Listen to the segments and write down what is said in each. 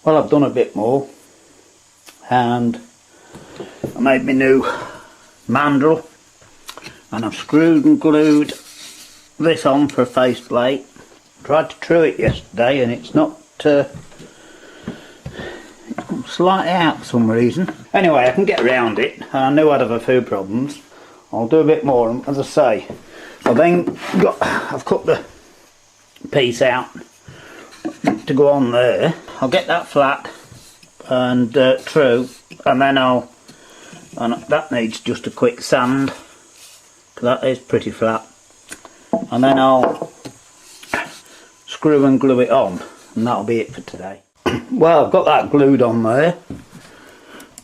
Well, I've done a bit more, and I made my new mandrel, and I've screwed and glued this on for a faceplate. Tried to true it yesterday and it's not slightly out for some reason. Anyway, I can get around it, and I knew I'd have a few problems. I'll do a bit more, and as I say, I've cut the piece out to go on there. I'll get that flat and true, and then that needs just a quick sand, because that is pretty flat, and then I'll screw and glue it on, and that'll be it for today. Well, I've got that glued on there,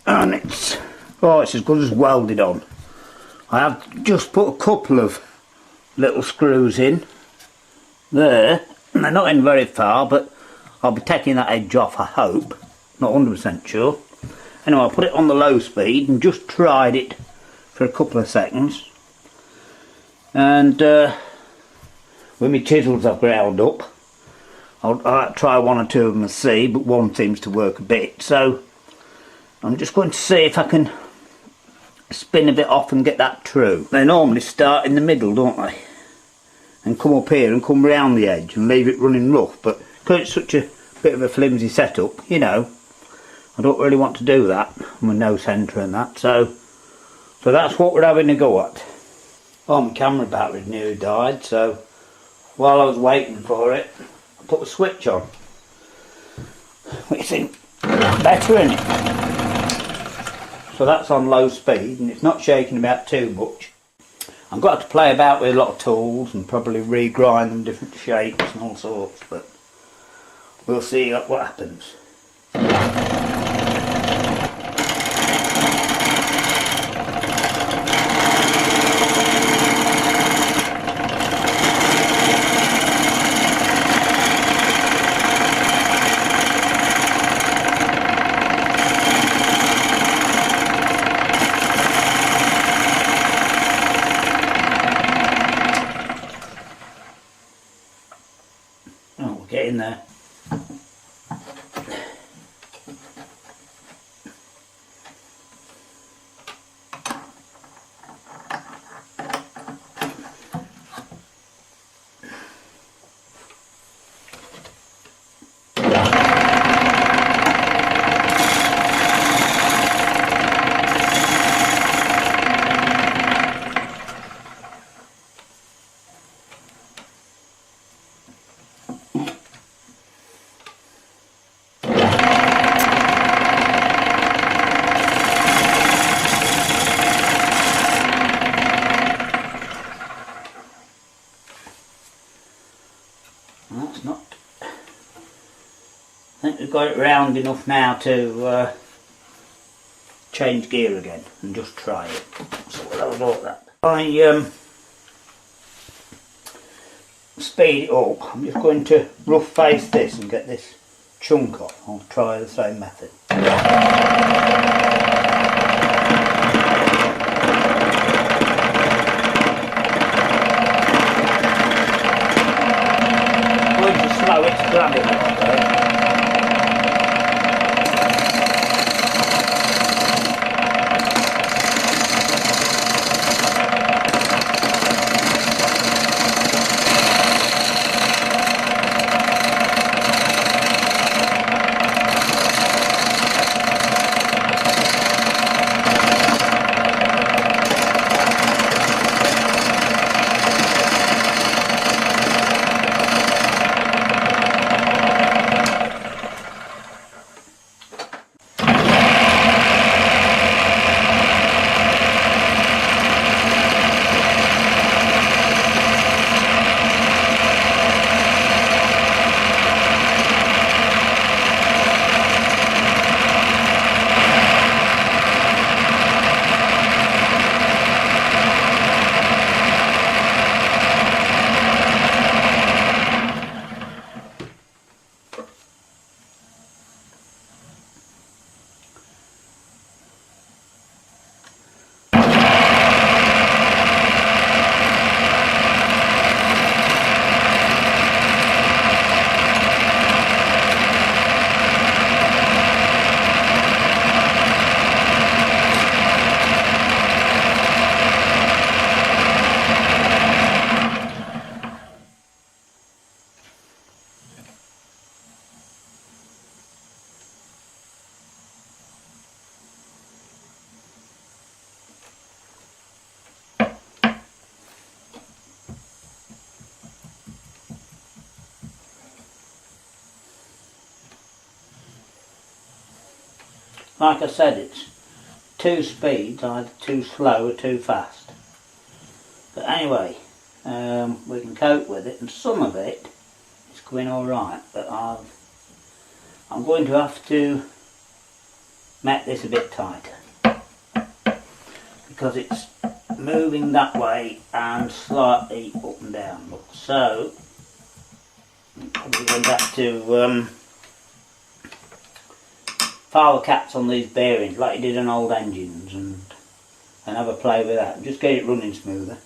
and it's as good as welded on. I have just put a couple of little screws in there, and they're not in very far, but I'll be taking that edge off, I hope. Not 100% sure. Anyway, I put it on the low speed and just tried it for a couple of seconds, and with my chisels I've ground up. I'll try one or two of them and see, but one seems to work a bit, so I'm just going to see if I can spin a bit off and get that true. They normally start in the middle, don't they, and come up here and come round the edge and leave it running rough, but because it's such a bit of a flimsy setup, you know, I don't really want to do that with no centre and that, so that's what we're having a go at. Oh, my camera battery nearly died, so while I was waiting for it, I put the switch on. What do you think? Better, isn't it? So that's on low speed and it's not shaking about too much. I've got to play about with a lot of tools and probably regrind them different shapes and all sorts, but we'll see what happens. Oh, we'll get in there. That's not. I think we've got it round enough now to change gear again and just try it. So we'll have a look at that. I speed it up. I'm just going to rough face this and get this chunk off. I'll try the same method. Slow it to grab it. like I said, it's two speeds, either too slow or too fast. But anyway, we can cope with it, and some of it is going alright, but I'm going to have to make this a bit tighter because it's moving that way and slightly up and down. So I'm probably going to have to file the caps on these bearings like you did on old engines and have a play with that, just get it running smoother.